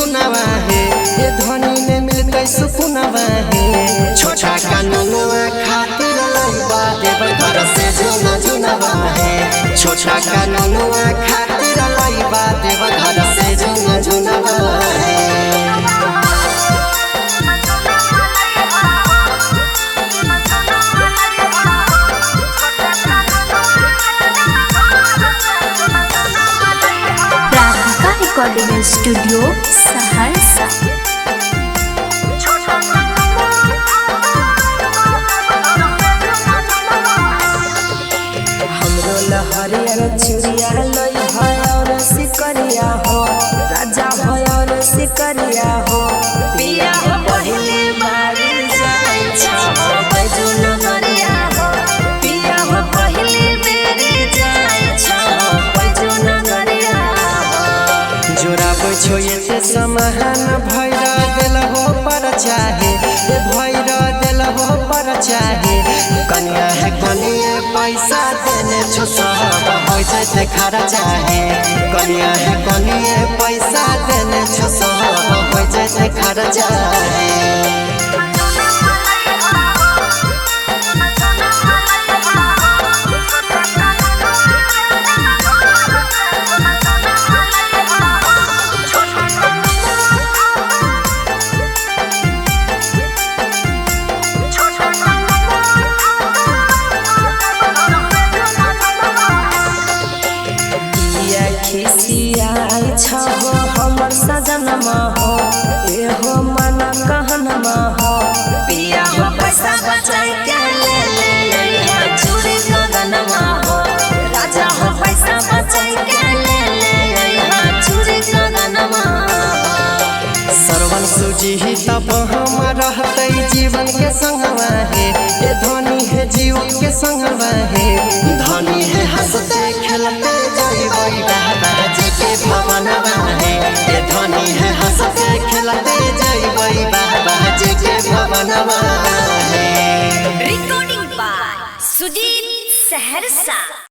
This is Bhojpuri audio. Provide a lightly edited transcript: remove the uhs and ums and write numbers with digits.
गुनावा है, ये धनी में मिलते सुकुनावा है। छोटा कानूनवा खातिर लइबा देव घर से जुना जुनावा है। छोटा कानूनवा खातिर लइबा देव घर से जुना जुनावा है। Recording studio Saharsa. हमरो लहरिया चुरिया लई है और सिकरिया हो, राजा है और सिकरिया हो। पिया हो पहले बारी जाय छो बजू नगरिया हो। पिया हो पहले बेरी जाय छो बजू नगरिया हो। जोरा बैठो ये समाहन भैरा दिल हो पर चाहे, भैरा दिल हो पर चाहे। कन्या है कन्या पैसा देने छो सब हो जैसे खरा चाहे। कन्या है कन्या पैसा देने छो सब हो जैसे खरा चाहे। छो हमर सजनमा हो, एहो मन कहनमा हो। पिया हो पैसा बचाई के ले ले चूड़ी गगनमा हो। राजा हो पैसा बचाई के ले ले चूड़ी गगनमा हो। सरवन सूजी ही तब हम रहते जीवन के संगवा है। ये धनी है जीवन के संगवा है। धनी है हंसते खेलते जइबई बाबा जी के भवनवा है। ये धनी है हंसते खेलते जइबई बाबा जी के भवनवा है। Recording by Sujit Saharsa.